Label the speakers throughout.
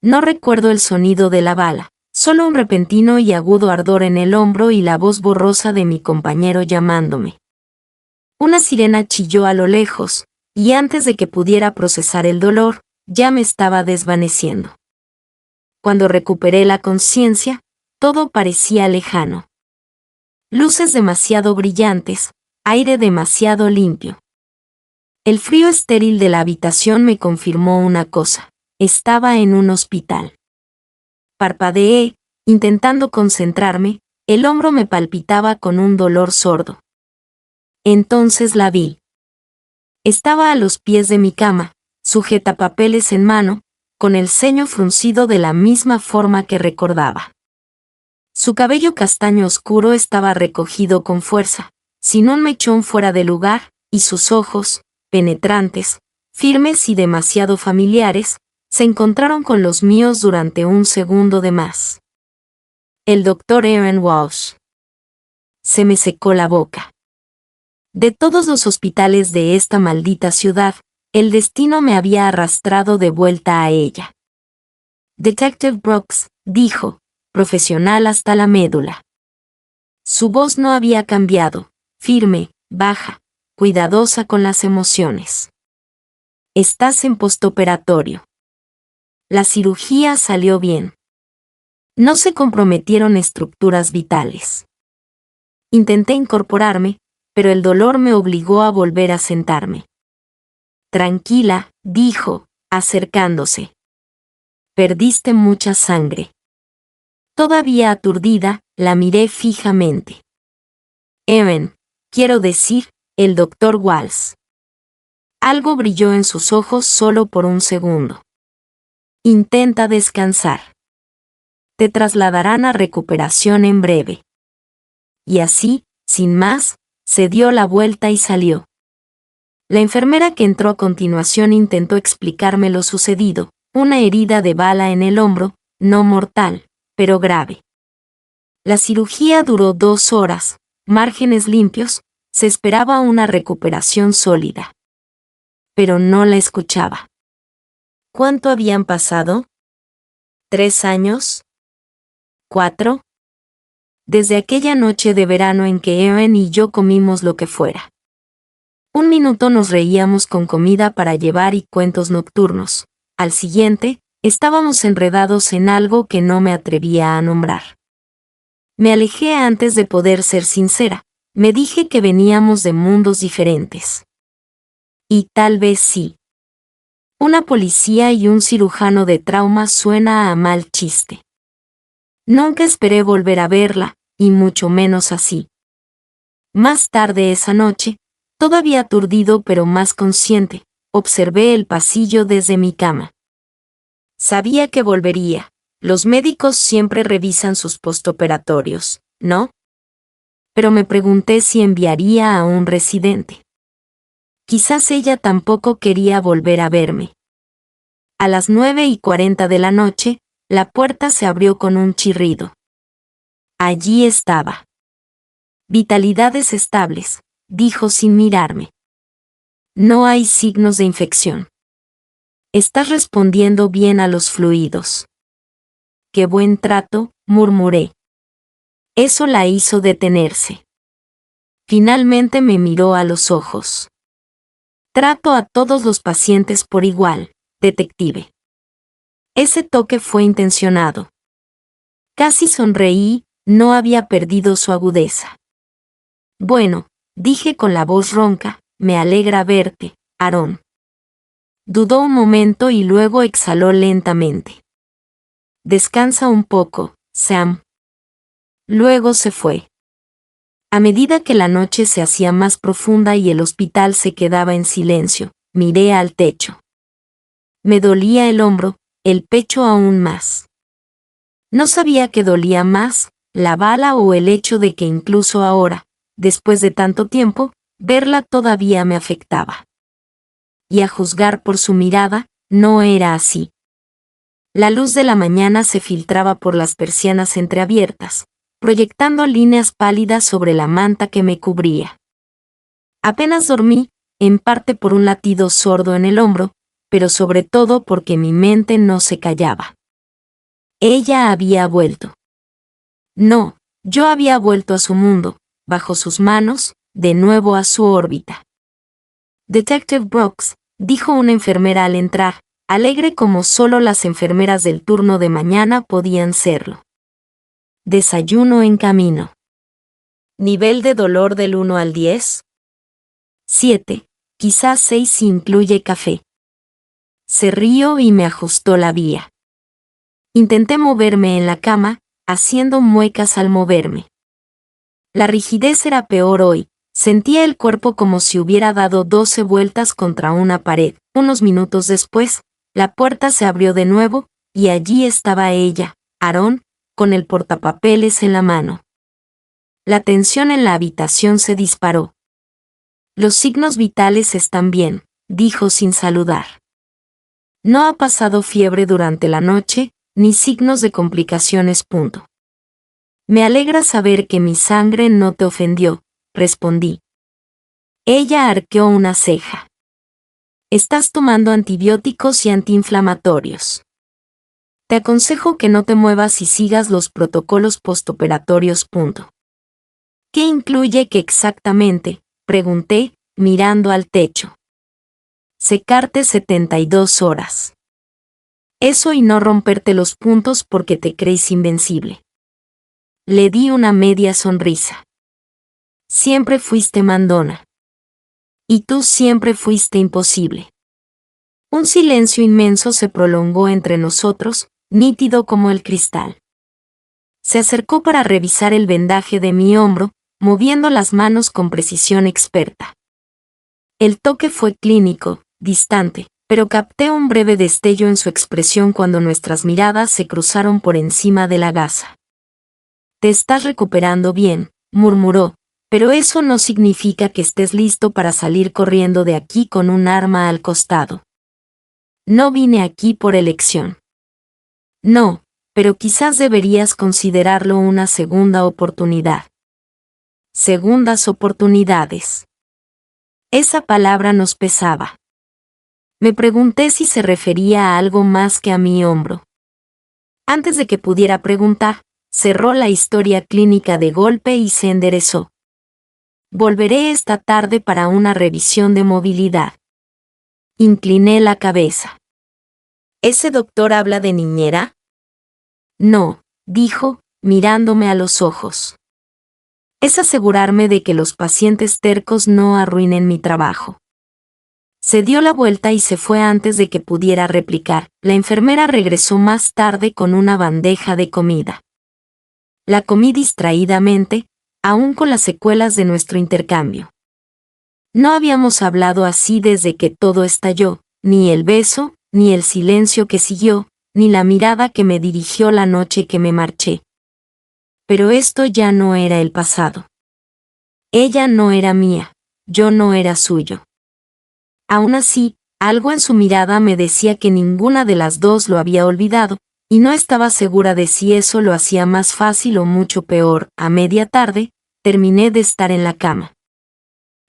Speaker 1: No recuerdo el sonido de la bala, solo un repentino y agudo ardor en el hombro y la voz borrosa de mi compañero llamándome. Una sirena chilló a lo lejos, y antes de que pudiera procesar el dolor, ya me estaba desvaneciendo. Cuando recuperé la conciencia, todo parecía lejano. Luces demasiado brillantes, aire demasiado limpio. El frío estéril de la habitación me confirmó una cosa: estaba en un hospital. Parpadeé, intentando concentrarme, el hombro me palpitaba con un dolor sordo. Entonces la vi. Estaba a los pies de mi cama, sujeta papeles en mano, con el ceño fruncido de la misma forma que recordaba. Su cabello castaño oscuro estaba recogido con fuerza, sin un mechón fuera de lugar, y sus ojos, penetrantes, firmes y demasiado familiares, se encontraron con los míos durante un segundo de más. El doctor Aaron Walsh. Se me secó la boca. De todos los hospitales de esta maldita ciudad, el destino me había arrastrado de vuelta a ella. Detective Brooks, dijo, profesional hasta la médula. Su voz no había cambiado, firme, baja, cuidadosa con las emociones. Estás en postoperatorio. La cirugía salió bien. No se comprometieron estructuras vitales. Intenté incorporarme, pero el dolor me obligó a volver a sentarme. Tranquila, dijo, acercándose. Perdiste mucha sangre. Todavía aturdida, la miré fijamente. Aaron, quiero decir, el doctor Walsh. Algo brilló en sus ojos solo por un segundo. Intenta descansar. Te trasladarán a recuperación en breve. Y así, sin más, se dio la vuelta y salió. La enfermera que entró a continuación intentó explicarme lo sucedido: una herida de bala en el hombro, no mortal, pero grave. La cirugía duró 2 horas, márgenes limpios, se esperaba una recuperación sólida. Pero no la escuchaba. ¿Cuánto habían pasado? ¿3 años? ¿4? Desde aquella noche de verano en que Aaron y yo comimos lo que fuera. Un minuto nos reíamos con comida para llevar y cuentos nocturnos. Al siguiente, estábamos enredados en algo que no me atrevía a nombrar. Me alejé antes de poder ser sincera. Me dije que veníamos de mundos diferentes. Y tal vez sí. Una policía y un cirujano de trauma suena a mal chiste. Nunca esperé volver a verla, y mucho menos así. Más tarde esa noche, todavía aturdido pero más consciente, observé el pasillo desde mi cama. Sabía que volvería. Los médicos siempre revisan sus postoperatorios, ¿no? Pero me pregunté si enviaría a un residente. Quizás ella tampoco quería volver a verme. A las 9:40 de la noche, la puerta se abrió con un chirrido. Allí estaba. Vitalidades estables, dijo sin mirarme. No hay signos de infección. Estás respondiendo bien a los fluidos. Qué buen trato, murmuré. Eso la hizo detenerse. Finalmente me miró a los ojos. Trato a todos los pacientes por igual, detective. Ese toque fue intencionado. Casi sonreí, no había perdido su agudeza. Bueno, dije con la voz ronca, me alegra verte, Aaron. Dudó un momento y luego exhaló lentamente. Descansa un poco, Sam. Luego se fue. A medida que la noche se hacía más profunda y el hospital se quedaba en silencio, miré al techo. Me dolía el hombro, el pecho aún más. No sabía qué dolía más, la bala o el hecho de que incluso ahora, después de tanto tiempo, verla todavía me afectaba. Y a juzgar por su mirada, no era así. La luz de la mañana se filtraba por las persianas entreabiertas, proyectando líneas pálidas sobre la manta que me cubría. Apenas dormí, en parte por un latido sordo en el hombro, pero sobre todo porque mi mente no se callaba. Ella había vuelto. No, yo había vuelto a su mundo, bajo sus manos, de nuevo a su órbita. Detective Brooks, dijo una enfermera al entrar, alegre como solo las enfermeras del turno de mañana podían serlo. Desayuno en camino. ¿Nivel de dolor del 1 al 10? 7, quizás 6 si incluye café. Se rió y me ajustó la vía. Intenté moverme en la cama, haciendo muecas al moverme. La rigidez era peor hoy, sentía el cuerpo como si hubiera dado 12 vueltas contra una pared. Unos minutos después, la puerta se abrió de nuevo, y allí estaba ella, Aaron, con el portapapeles en la mano. La tensión en la habitación se disparó. Los signos vitales están bien, dijo sin saludar. No ha pasado fiebre durante la noche, ni signos de complicaciones. Me alegra saber que mi sangre no te ofendió, respondí. Ella arqueó una ceja. Estás tomando antibióticos y antiinflamatorios. Te aconsejo que no te muevas y sigas los protocolos postoperatorios. ¿Qué incluye qué exactamente?, pregunté, mirando al techo. Secarte 72 horas. Eso y no romperte los puntos porque te crees invencible. Le di una media sonrisa. Siempre fuiste mandona. Y tú siempre fuiste imposible. Un silencio inmenso se prolongó entre nosotros, nítido como el cristal. Se acercó para revisar el vendaje de mi hombro, moviendo las manos con precisión experta. El toque fue clínico, distante, pero capté un breve destello en su expresión cuando nuestras miradas se cruzaron por encima de la gasa. Te estás recuperando bien, murmuró, pero eso no significa que estés listo para salir corriendo de aquí con un arma al costado. No vine aquí por elección. No, pero quizás deberías considerarlo una segunda oportunidad. Segundas oportunidades. Esa palabra nos pesaba. Me pregunté si se refería a algo más que a mi hombro. Antes de que pudiera preguntar, cerró la historia clínica de golpe y se enderezó. Volveré esta tarde para una revisión de movilidad. Incliné la cabeza. ¿Ese doctor habla de niñera? No, dijo, mirándome a los ojos. Es asegurarme de que los pacientes tercos no arruinen mi trabajo. Se dio la vuelta y se fue antes de que pudiera replicar. La enfermera regresó más tarde con una bandeja de comida. La comí distraídamente, aún con las secuelas de nuestro intercambio. No habíamos hablado así desde que todo estalló, ni el beso, ni el silencio que siguió, ni la mirada que me dirigió la noche que me marché. Pero esto ya no era el pasado. Ella no era mía, yo no era suyo. Aún así, algo en su mirada me decía que ninguna de las dos lo había olvidado, y no estaba segura de si eso lo hacía más fácil o mucho peor. A media tarde, terminé de estar en la cama.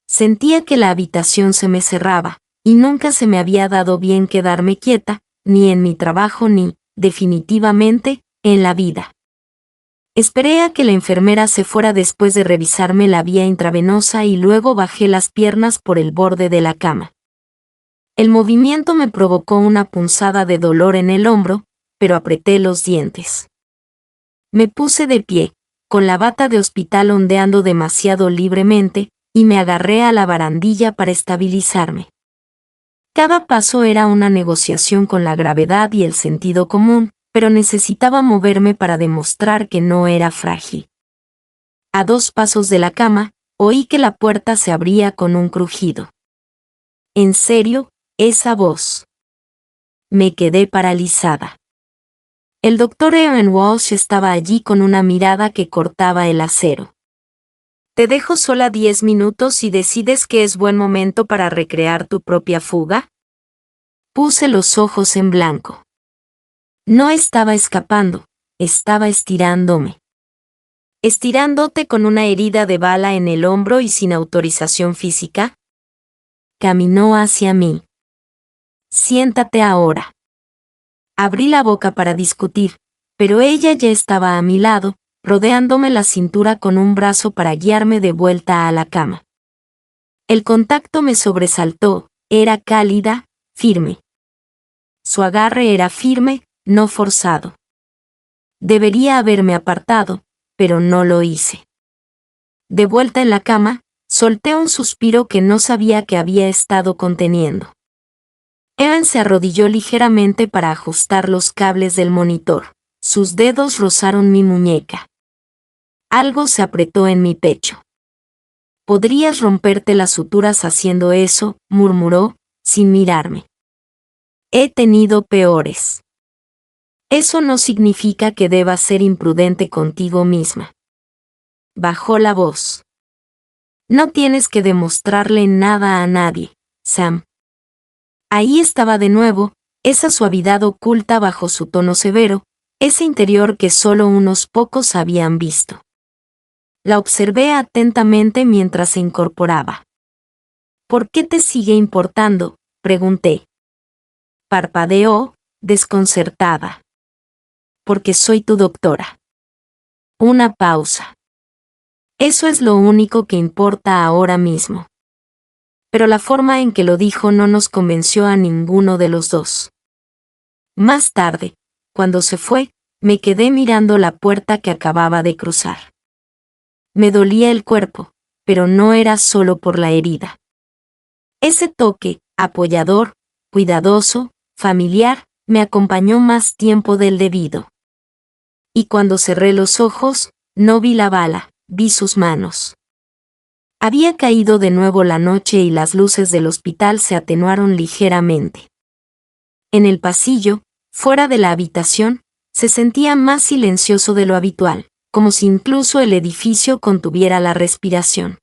Speaker 1: Sentía que la habitación se me cerraba, y nunca se me había dado bien quedarme quieta, ni en mi trabajo ni, definitivamente, en la vida. Esperé a que la enfermera se fuera después de revisarme la vía intravenosa y luego bajé las piernas por el borde de la cama. El movimiento me provocó una punzada de dolor en el hombro, pero apreté los dientes. Me puse de pie, con la bata de hospital ondeando demasiado libremente, y me agarré a la barandilla para estabilizarme. Cada paso era una negociación con la gravedad y el sentido común, pero necesitaba moverme para demostrar que no era frágil. A 2 pasos de la cama, oí que la puerta se abría con un crujido. ¿En serio, esa voz? Me quedé paralizada. El doctor Ewan Walsh estaba allí con una mirada que cortaba el acero. ¿Te dejo sola 10 minutos y decides que es buen momento para recrear tu propia fuga? Puse los ojos en blanco. No estaba escapando, estaba estirándome. ¿Estirándote con una herida de bala en el hombro y sin autorización física? Caminó hacia mí. Siéntate ahora. Abrí la boca para discutir, Pero ella ya estaba a mi lado, rodeándome la cintura con un brazo para guiarme de vuelta a la cama. El contacto me sobresaltó, era cálida, firme. Su agarre era firme, no forzado. Debería haberme apartado, pero no lo hice. De vuelta en la cama, solté un suspiro que no sabía que había estado conteniendo. Evan se arrodilló ligeramente para ajustar los cables del monitor. Sus dedos rozaron mi muñeca. Algo se apretó en mi pecho. «Podrías romperte las suturas haciendo eso», murmuró, sin mirarme. «He tenido peores». «Eso no significa que debas ser imprudente contigo misma». Bajó la voz. «No tienes que demostrarle nada a nadie, Sam». Ahí estaba de nuevo, esa suavidad oculta bajo su tono severo, ese interior que solo unos pocos habían visto. La observé atentamente mientras se incorporaba. «¿Por qué te sigue importando?», pregunté. Parpadeó, desconcertada. «Porque soy tu doctora». Una pausa. «Eso es lo único que importa ahora mismo». Pero la forma en que lo dijo no nos convenció a ninguno de los dos. Más tarde, cuando se fue, me quedé mirando la puerta que acababa de cruzar. Me dolía el cuerpo, pero no era solo por la herida. Ese toque, apoyador, cuidadoso, familiar, me acompañó más tiempo del debido. Y cuando cerré los ojos, no vi la bala, vi sus manos. Había caído de nuevo la noche y las luces del hospital se atenuaron ligeramente. En el pasillo, fuera de la habitación, se sentía más silencioso de lo habitual, como si incluso el edificio contuviera la respiración.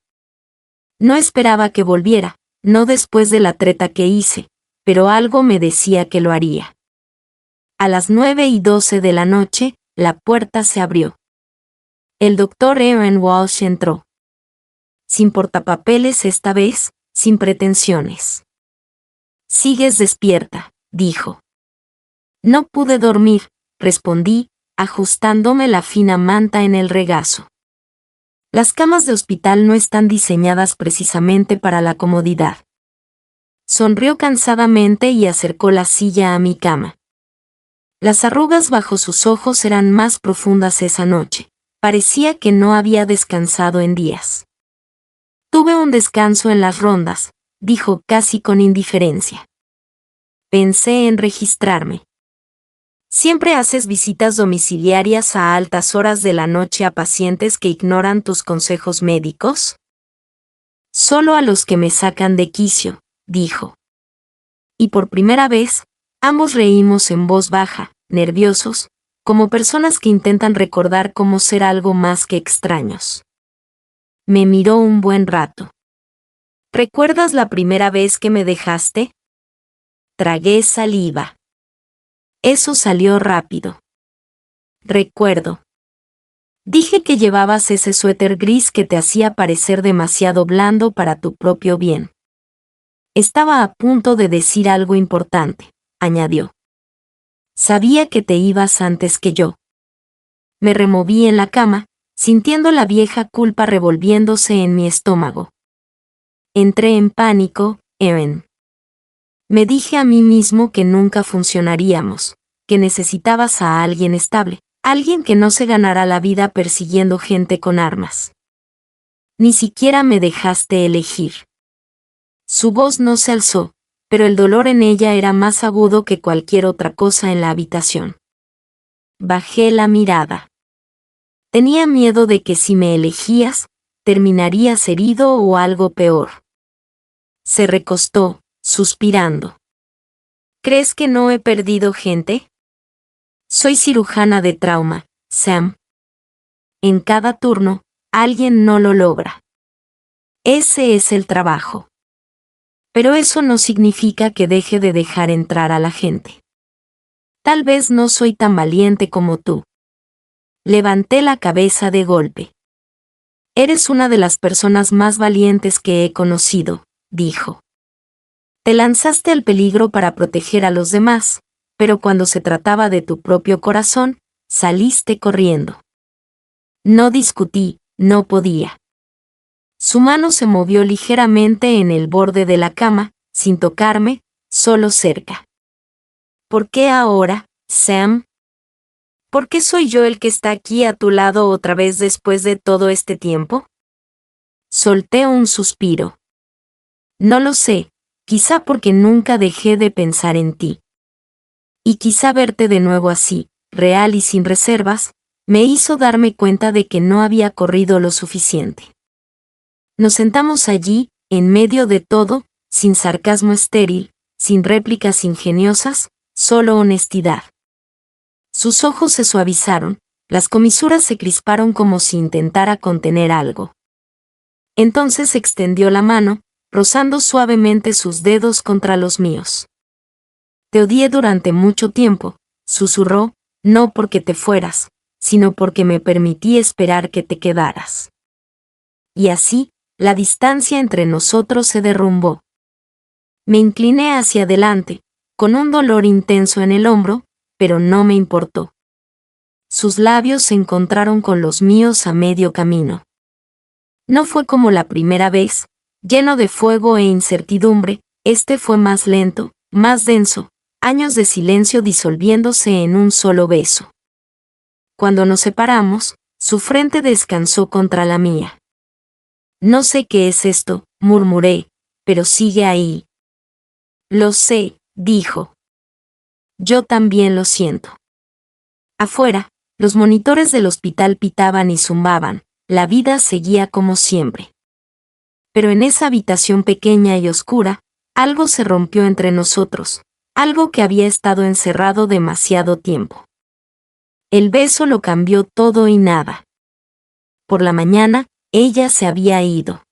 Speaker 1: No esperaba que volviera, no después de la treta que hice, pero algo me decía que lo haría. A las 9:12 de la noche, la puerta se abrió. El doctor Aaron Walsh entró. Sin portapapeles esta vez, sin pretensiones. «Sigues despierta», dijo. «No pude dormir», respondí, ajustándome la fina manta en el regazo. Las camas de hospital no están diseñadas precisamente para la comodidad. Sonrió cansadamente y acercó la silla a mi cama. Las arrugas bajo sus ojos eran más profundas esa noche. Parecía que no había descansado en días. «Tuve un descanso en las rondas», dijo casi con indiferencia. Pensé en registrarme. «¿Siempre haces visitas domiciliarias a altas horas de la noche a pacientes que ignoran tus consejos médicos?» «Solo a los que me sacan de quicio», dijo. Y por primera vez, ambos reímos en voz baja, nerviosos, como personas que intentan recordar cómo ser algo más que extraños. Me miró un buen rato. «¿Recuerdas la primera vez que me dejaste?» Tragué saliva. Eso salió rápido. «Recuerdo. Dije que llevabas ese suéter gris que te hacía parecer demasiado blando para tu propio bien». Estaba a punto de decir algo importante, añadió. «Sabía que te ibas antes que yo». Me removí en la cama, sintiendo la vieja culpa revolviéndose en mi estómago. Entré en pánico, Aaron. Me dije a mí mismo que nunca funcionaríamos, que necesitabas a alguien estable, alguien que no se ganara la vida persiguiendo gente con armas. Ni siquiera me dejaste elegir. Su voz no se alzó, pero el dolor en ella era más agudo que cualquier otra cosa en la habitación. Bajé la mirada. Tenía miedo de que si me elegías, terminarías herido o algo peor. Se recostó, suspirando. ¿Crees que no he perdido gente? Soy cirujana de trauma, Sam. En cada turno, alguien no lo logra. Ese es el trabajo. Pero eso no significa que deje de dejar entrar a la gente. Tal vez no soy tan valiente como tú. Levanté la cabeza de golpe. Eres una de las personas más valientes que he conocido, dijo. Te lanzaste al peligro para proteger a los demás, pero cuando se trataba de tu propio corazón, saliste corriendo. No discutí, no podía. Su mano se movió ligeramente en el borde de la cama, sin tocarme, solo cerca. ¿Por qué ahora, Sam? ¿Por qué soy yo el que está aquí a tu lado otra vez después de todo este tiempo? Solté un suspiro. No lo sé, quizá porque nunca dejé de pensar en ti. Y quizá verte de nuevo así, real y sin reservas, me hizo darme cuenta de que no había corrido lo suficiente. Nos sentamos allí, en medio de todo, sin sarcasmo estéril, sin réplicas ingeniosas, solo honestidad. Sus ojos se suavizaron, las comisuras se crisparon como si intentara contener algo. Entonces extendió la mano, rozando suavemente sus dedos contra los míos. Te odié durante mucho tiempo, susurró, no porque te fueras, sino porque me permití esperar que te quedaras. Y así, la distancia entre nosotros se derrumbó. Me incliné hacia adelante, con un dolor intenso en el hombro, pero no me importó. Sus labios se encontraron con los míos a medio camino. No fue como la primera vez, lleno de fuego e incertidumbre, este fue más lento, más denso, años de silencio disolviéndose en un solo beso. Cuando nos separamos, su frente descansó contra la mía. No sé qué es esto, murmuré, pero sigue ahí. Lo sé, dijo. Yo también lo siento. Afuera, los monitores del hospital pitaban y zumbaban, la vida seguía como siempre. Pero en esa habitación pequeña y oscura, algo se rompió entre nosotros, algo que había estado encerrado demasiado tiempo. El beso lo cambió todo y nada. Por la mañana, ella se había ido.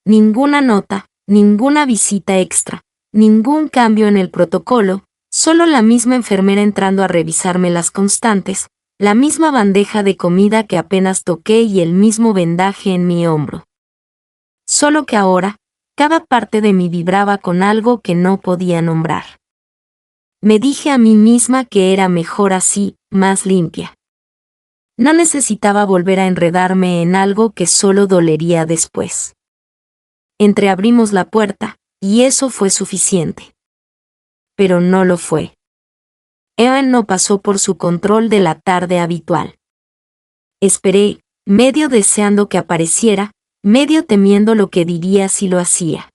Speaker 1: Ninguna nota, ninguna visita extra, ningún cambio en el protocolo, solo la misma enfermera entrando a revisarme las constantes, la misma bandeja de comida que apenas toqué y el mismo vendaje en mi hombro. Solo que ahora, cada parte de mí vibraba con algo que no podía nombrar. Me dije a mí misma que era mejor así, más limpia. No necesitaba volver a enredarme en algo que solo dolería después. Entreabrimos la puerta, y eso fue suficiente. Pero no lo fue. Evan no pasó por su control de la tarde habitual. Esperé, medio deseando que apareciera, medio temiendo lo que diría si lo hacía.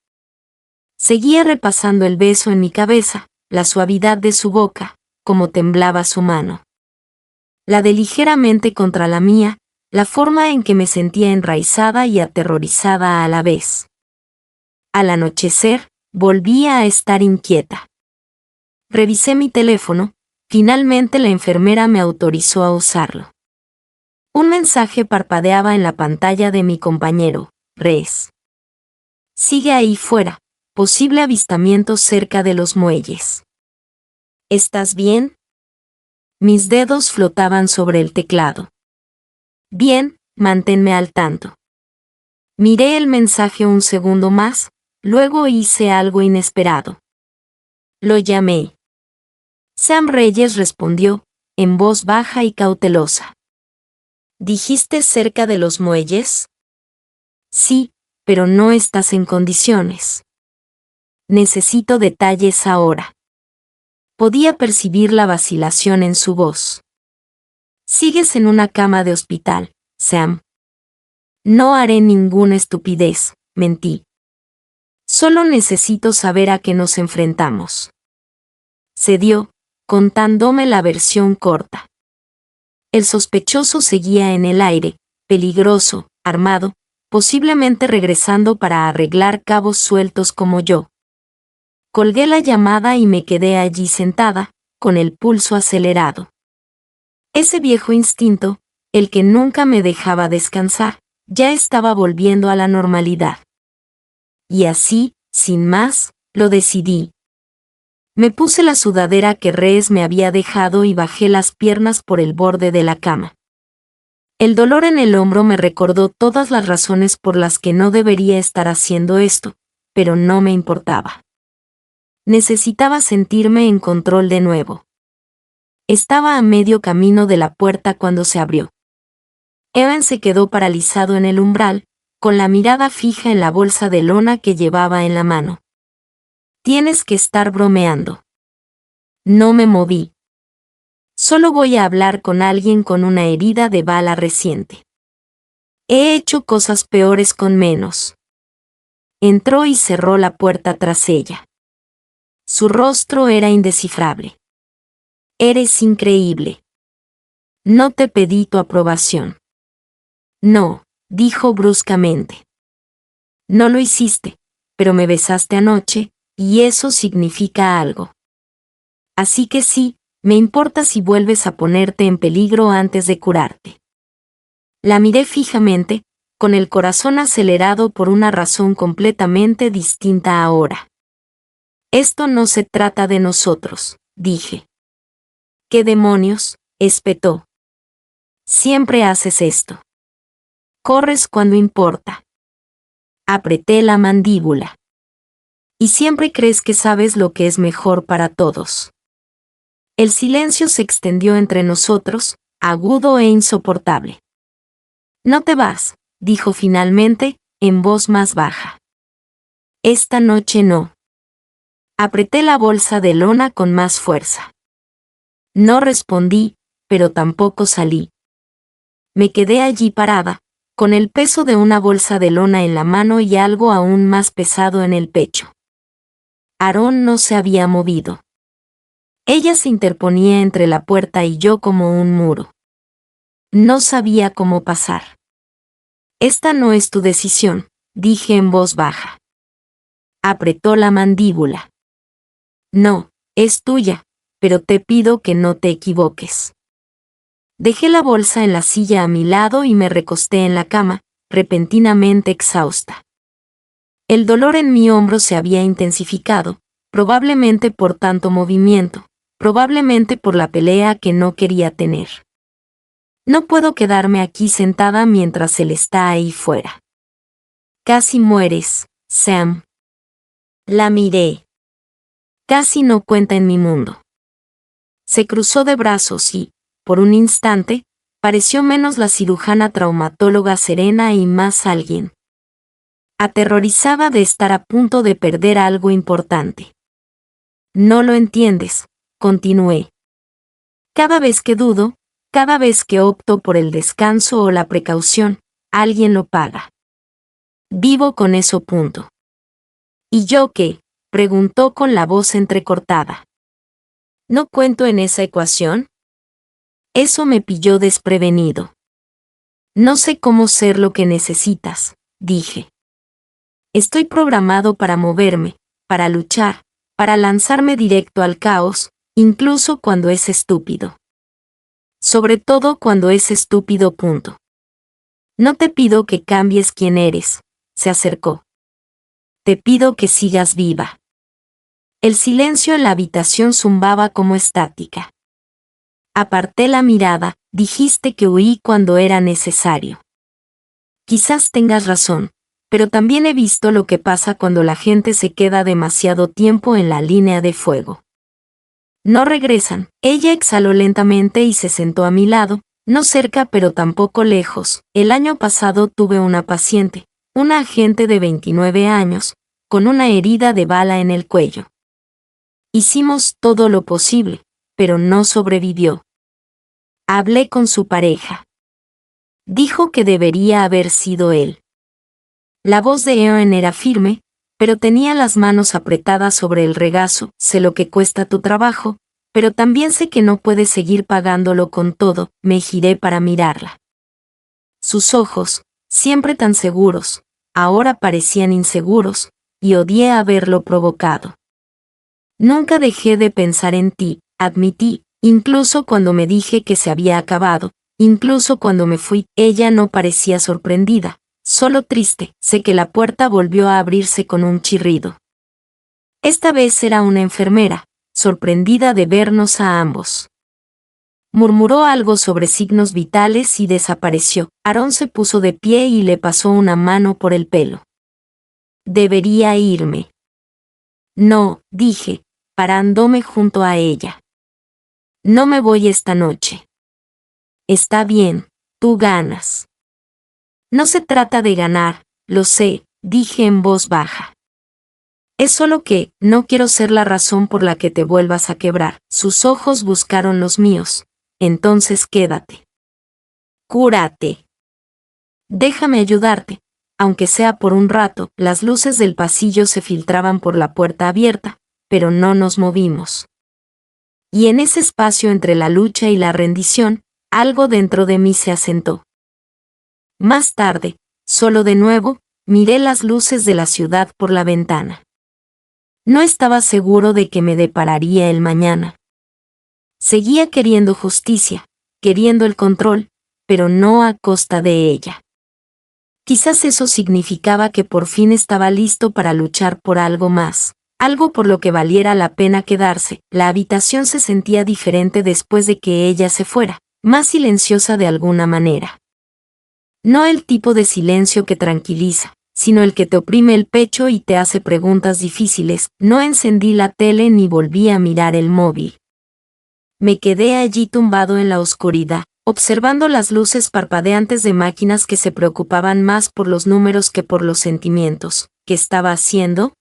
Speaker 1: Seguía repasando el beso en mi cabeza, la suavidad de su boca, cómo temblaba su mano. La de ligeramente contra la mía, la forma en que me sentía enraizada y aterrorizada a la vez. Al anochecer, volvía a estar inquieta. Revisé mi teléfono, finalmente la enfermera me autorizó a usarlo. Un mensaje parpadeaba en la pantalla de mi compañero, Res. Sigue ahí fuera, posible avistamiento cerca de los muelles. ¿Estás bien? Mis dedos flotaban sobre el teclado. Bien, manténme al tanto. Miré el mensaje un segundo más, luego hice algo inesperado. Lo llamé. Sam Reyes respondió, en voz baja y cautelosa. ¿Dijiste cerca de los muelles? Sí, pero no estás en condiciones. Necesito detalles ahora. Podía percibir la vacilación en su voz. Sigues en una cama de hospital, Sam. No haré ninguna estupidez, mentí. Solo necesito saber a qué nos enfrentamos. Cedió, contándome la versión corta. El sospechoso seguía en el aire, peligroso, armado, posiblemente regresando para arreglar cabos sueltos como yo. Colgué la llamada y me quedé allí sentada, con el pulso acelerado. Ese viejo instinto, el que nunca me dejaba descansar, ya estaba volviendo a la normalidad. Y así, sin más, lo decidí. Me puse la sudadera que Res me había dejado y bajé las piernas por el borde de la cama. El dolor en el hombro me recordó todas las razones por las que no debería estar haciendo esto, pero no me importaba. Necesitaba sentirme en control de nuevo. Estaba a medio camino de la puerta cuando se abrió. Evan se quedó paralizado en el umbral, con la mirada fija en la bolsa de lona que llevaba en la mano. Tienes que estar bromeando. No me moví. Solo voy a hablar con alguien con una herida de bala reciente. He hecho cosas peores con menos. Entró y cerró la puerta tras ella. Su rostro era indescifrable. Eres increíble. No te pedí tu aprobación. No, dijo bruscamente. No lo hiciste, pero me besaste anoche, y eso significa algo. Así que sí, me importa si vuelves a ponerte en peligro antes de curarte. La miré fijamente, con el corazón acelerado por una razón completamente distinta ahora. Esto no se trata de nosotros, dije. ¿Qué demonios? Espetó. Siempre haces esto. Corres cuando importa. Apreté la mandíbula. Y siempre crees que sabes lo que es mejor para todos. El silencio se extendió entre nosotros, agudo e insoportable. No te vas, dijo finalmente, en voz más baja. Esta noche no. Apreté la bolsa de lona con más fuerza. No respondí, pero tampoco salí. Me quedé allí parada, con el peso de una bolsa de lona en la mano y algo aún más pesado en el pecho. Aarón no se había movido. Ella se interponía entre la puerta y yo como un muro. No sabía cómo pasar. Esta no es tu decisión, dije en voz baja. Apretó la mandíbula. No, es tuya, pero te pido que no te equivoques. Dejé la bolsa en la silla a mi lado y me recosté en la cama, repentinamente exhausta. El dolor en mi hombro se había intensificado, probablemente por tanto movimiento, probablemente por la pelea que no quería tener. No puedo quedarme aquí sentada mientras él está ahí fuera. Casi mueres, Sam. La miré. Casi no cuenta en mi mundo. Se cruzó de brazos y, por un instante, pareció menos la cirujana traumatóloga serena y más alguien. Aterrorizada de estar a punto de perder algo importante. No lo entiendes, continué. Cada vez que dudo, cada vez que opto por el descanso o la precaución, alguien lo paga. Vivo con eso, punto. ¿Y yo qué? Preguntó con la voz entrecortada. ¿No cuento en esa ecuación? Eso me pilló desprevenido. No sé cómo ser lo que necesitas, dije. Estoy programado para moverme, para luchar, para lanzarme directo al caos, incluso cuando es estúpido. Sobre todo cuando es estúpido, punto. No te pido que cambies quién eres, se acercó. Te pido que sigas viva. El silencio en la habitación zumbaba como estática. Aparté la mirada, dijiste que huí cuando era necesario. Quizás tengas razón, pero también he visto lo que pasa cuando la gente se queda demasiado tiempo en la línea de fuego. No regresan. Ella exhaló lentamente y se sentó a mi lado, no cerca pero tampoco lejos. El año pasado tuve una paciente, una agente de 29 años, con una herida de bala en el cuello. Hicimos todo lo posible, pero no sobrevivió. Hablé con su pareja. Dijo que debería haber sido él. La voz de Erin era firme, pero tenía las manos apretadas sobre el regazo. Sé lo que cuesta tu trabajo, pero también sé que no puedes seguir pagándolo con todo. Me giré para mirarla. Sus ojos, siempre tan seguros, ahora parecían inseguros, y odié haberlo provocado. Nunca dejé de pensar en ti, admití, incluso cuando me dije que se había acabado, incluso cuando me fui. Ella no parecía sorprendida, solo triste. Sé que la puerta volvió a abrirse con un chirrido. Esta vez era una enfermera, sorprendida de vernos a ambos. Murmuró algo sobre signos vitales y desapareció. Aarón se puso de pie y le pasó una mano por el pelo. Debería irme. No, dije, parándome junto a ella. No me voy esta noche. Está bien, tú ganas. No se trata de ganar, lo sé, dije en voz baja. Es solo que, no quiero ser la razón por la que te vuelvas a quebrar. Sus ojos buscaron los míos. Entonces quédate. Cúrate. Déjame ayudarte. Aunque sea por un rato, las luces del pasillo se filtraban por la puerta abierta, pero no nos movimos. Y en ese espacio entre la lucha y la rendición, algo dentro de mí se asentó. Más tarde, solo de nuevo, miré las luces de la ciudad por la ventana. No estaba seguro de que me depararía el mañana. Seguía queriendo justicia, queriendo el control, pero no a costa de ella. Quizás eso significaba que por fin estaba listo para luchar por algo más, algo por lo que valiera la pena quedarse. La habitación se sentía diferente después de que ella se fuera, más silenciosa de alguna manera. No el tipo de silencio que tranquiliza, sino el que te oprime el pecho y te hace preguntas difíciles. No encendí la tele ni volví a mirar el móvil. Me quedé allí tumbado en la oscuridad, observando las luces parpadeantes de máquinas que se preocupaban más por los números que por los sentimientos. ¿Qué estaba haciendo?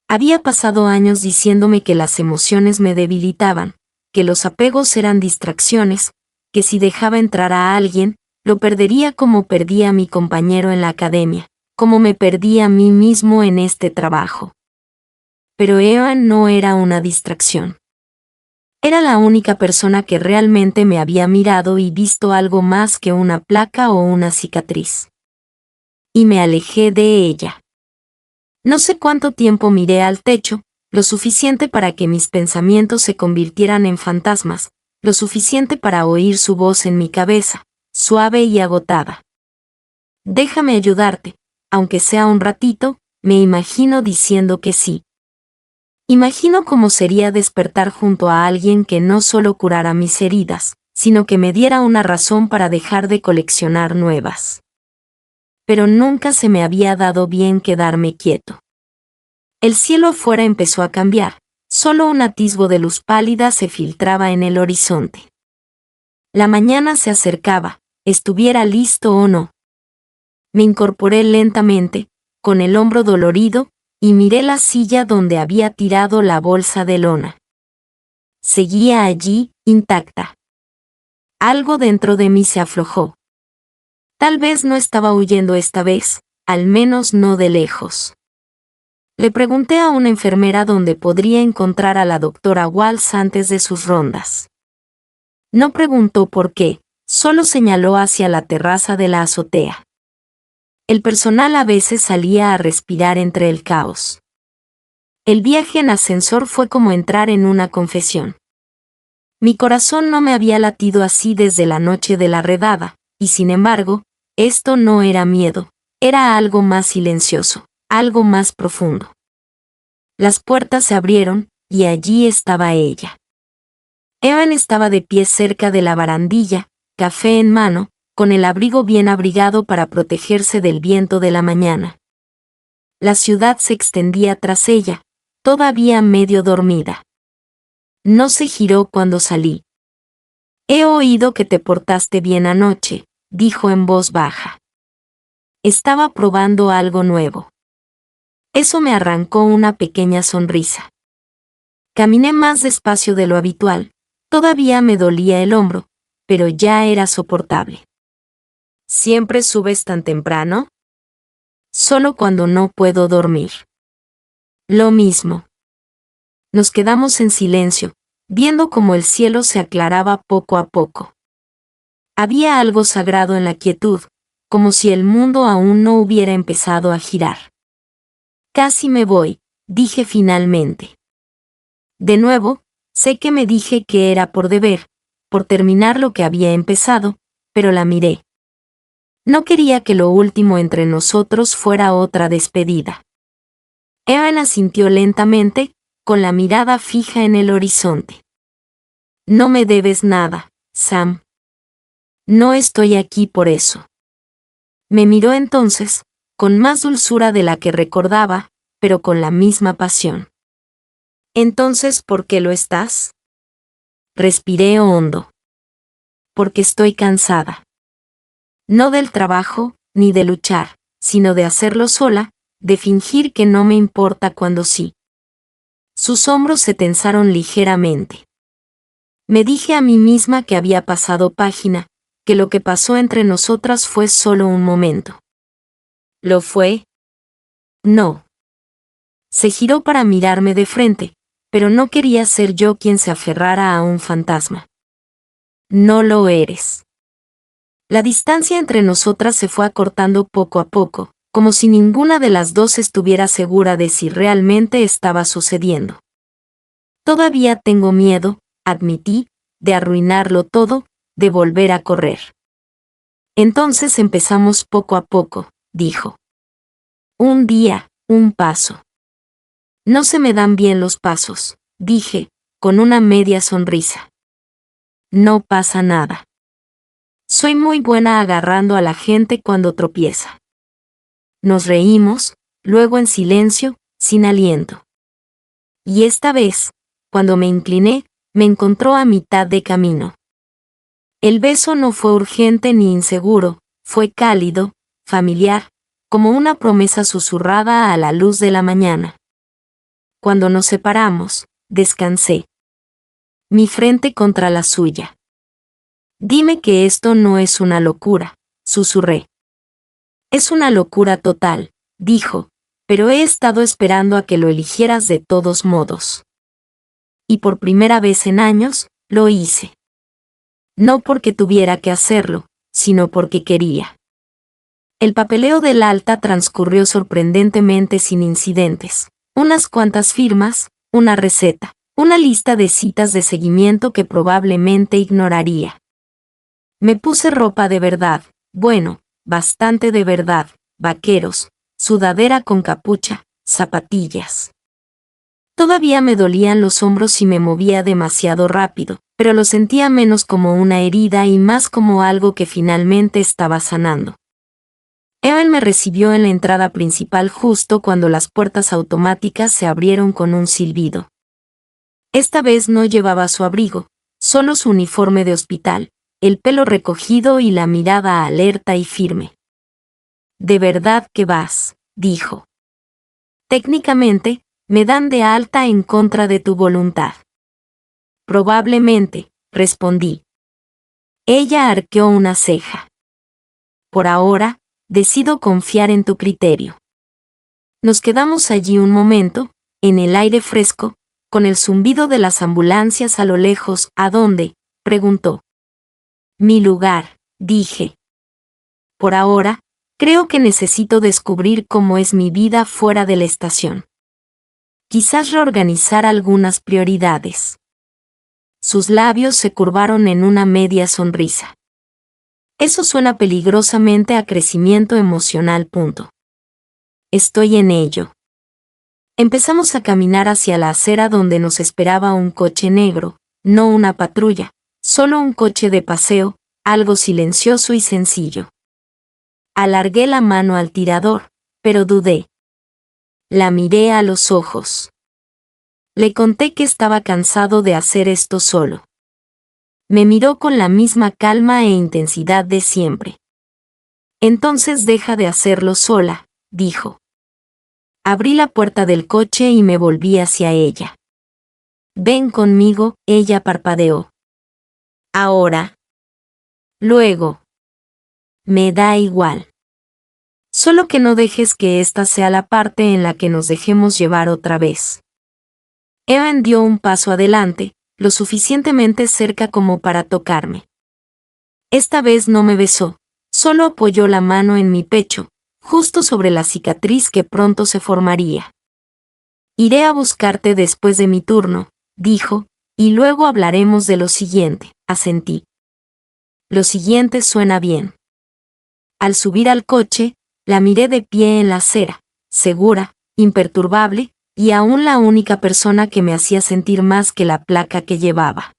Speaker 1: Había pasado años diciéndome que las emociones me debilitaban, que los apegos eran distracciones, que si dejaba entrar a alguien, lo perdería como perdí a mi compañero en la academia, como me perdí a mí mismo en este trabajo. Pero Evan no era una distracción. Era la única persona que realmente me había mirado y visto algo más que una placa o una cicatriz. Y me alejé de ella. No sé cuánto tiempo miré al techo, lo suficiente para que mis pensamientos se convirtieran en fantasmas, lo suficiente para oír su voz en mi cabeza, suave y agotada. Déjame ayudarte, aunque sea un ratito, me imagino diciendo que sí. Imagino cómo sería despertar junto a alguien que no solo curara mis heridas, sino que me diera una razón para dejar de coleccionar nuevas. Pero nunca se me había dado bien quedarme quieto. El cielo afuera empezó a cambiar, solo un atisbo de luz pálida se filtraba en el horizonte. La mañana se acercaba, estuviera listo o no. Me incorporé lentamente, con el hombro dolorido, y miré la silla donde había tirado la bolsa de lona. Seguía allí, intacta. Algo dentro de mí se aflojó. Tal vez no estaba huyendo esta vez, al menos no de lejos. Le pregunté a una enfermera dónde podría encontrar a la doctora Walsh antes de sus rondas. No preguntó por qué, solo señaló hacia la terraza de la azotea. El personal a veces salía a respirar entre el caos. El viaje en ascensor fue como entrar en una confesión. Mi corazón no me había latido así desde la noche de la redada, y sin embargo, esto no era miedo, era algo más silencioso, algo más profundo. Las puertas se abrieron, y allí estaba ella. Evan estaba de pie cerca de la barandilla, café en mano, con el abrigo bien abrigado para protegerse del viento de la mañana. La ciudad se extendía tras ella, todavía medio dormida. No se giró cuando salí. He oído que te portaste bien anoche, dijo en voz baja. Estaba probando algo nuevo. Eso me arrancó una pequeña sonrisa. Caminé más despacio de lo habitual, todavía me dolía el hombro, pero ya era soportable. ¿Siempre subes tan temprano? Solo cuando no puedo dormir. Lo mismo. Nos quedamos en silencio, viendo cómo el cielo se aclaraba poco a poco. Había algo sagrado en la quietud, como si el mundo aún no hubiera empezado a girar. Casi me voy, dije finalmente. De nuevo, sé que me dije que era por deber, por terminar lo que había empezado, pero la miré. No quería que lo último entre nosotros fuera otra despedida. Evan asintió lentamente, con la mirada fija en el horizonte. No me debes nada, Sam. No estoy aquí por eso. Me miró entonces, con más dulzura de la que recordaba, pero con la misma pasión. Entonces, ¿por qué lo estás? Respiré hondo. Porque estoy cansada. No del trabajo, ni de luchar, sino de hacerlo sola, de fingir que no me importa cuando sí. Sus hombros se tensaron ligeramente. Me dije a mí misma que había pasado página, que lo que pasó entre nosotras fue solo un momento. ¿Lo fue? No. Se giró para mirarme de frente, pero no quería ser yo quien se aferrara a un fantasma. No lo eres. La distancia entre nosotras se fue acortando poco a poco, como si ninguna de las dos estuviera segura de si realmente estaba sucediendo. Todavía tengo miedo, admití, de arruinarlo todo, de volver a correr. Entonces empezamos poco a poco, dijo. Un día, un paso. No se me dan bien los pasos, dije, con una media sonrisa. No pasa nada. Soy muy buena agarrando a la gente cuando tropieza. Nos reímos, luego en silencio, sin aliento. Y esta vez, cuando me incliné, me encontró a mitad de camino. El beso no fue urgente ni inseguro, fue cálido, familiar, como una promesa susurrada a la luz de la mañana. Cuando nos separamos, descansé. Mi frente contra la suya. Dime que esto no es una locura, susurré. Es una locura total, dijo, pero he estado esperando a que lo eligieras de todos modos. Y por primera vez en años, lo hice. No porque tuviera que hacerlo, sino porque quería. El papeleo del alta transcurrió sorprendentemente sin incidentes. Unas cuantas firmas, una receta, una lista de citas de seguimiento que probablemente ignoraría. Me puse ropa de verdad, bueno, bastante de verdad, vaqueros, sudadera con capucha, zapatillas. Todavía me dolían los hombros y me movía demasiado rápido, pero lo sentía menos como una herida y más como algo que finalmente estaba sanando. Evan me recibió en la entrada principal justo cuando las puertas automáticas se abrieron con un silbido. Esta vez no llevaba su abrigo, solo su uniforme de hospital, el pelo recogido y la mirada alerta y firme. «¿De verdad que vas?», dijo. «Técnicamente, me dan de alta en contra de tu voluntad». «Probablemente», respondí. Ella arqueó una ceja. «Por ahora, decido confiar en tu criterio». Nos quedamos allí un momento, en el aire fresco, con el zumbido de las ambulancias a lo lejos. «¿A dónde?», preguntó. «Mi lugar», dije. «Por ahora, creo que necesito descubrir cómo es mi vida fuera de la estación. Quizás reorganizar algunas prioridades». Sus labios se curvaron en una media sonrisa. «Eso suena peligrosamente a crecimiento emocional. Estoy en ello». Empezamos a caminar hacia la acera donde nos esperaba un coche negro, no una patrulla, solo un coche de paseo, algo silencioso y sencillo. Alargué la mano al tirador, pero dudé. La miré a los ojos. Le conté que estaba cansado de hacer esto solo. Me miró con la misma calma e intensidad de siempre. «Entonces deja de hacerlo sola», dijo. Abrí la puerta del coche y me volví hacia ella. «Ven conmigo», ella parpadeó. «Ahora». «Luego». «Me da igual. Solo que no dejes que esta sea la parte en la que nos dejemos llevar otra vez». Evan dio un paso adelante, lo suficientemente cerca como para tocarme. Esta vez no me besó, solo apoyó la mano en mi pecho, justo sobre la cicatriz que pronto se formaría. «Iré a buscarte después de mi turno», dijo, «y luego hablaremos de lo siguiente», asentí. «Lo siguiente suena bien». Al subir al coche, la miré de pie en la acera, segura, imperturbable, y aún la única persona que me hacía sentir más que la placa que llevaba.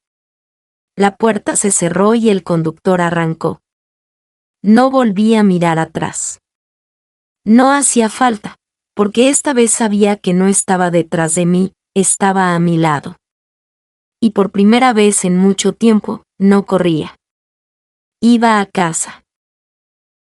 Speaker 1: La puerta se cerró y el conductor arrancó. No volví a mirar atrás. No hacía falta, porque esta vez sabía que no estaba detrás de mí, estaba a mi lado. y por primera vez en mucho tiempo, no corría. Iba a casa.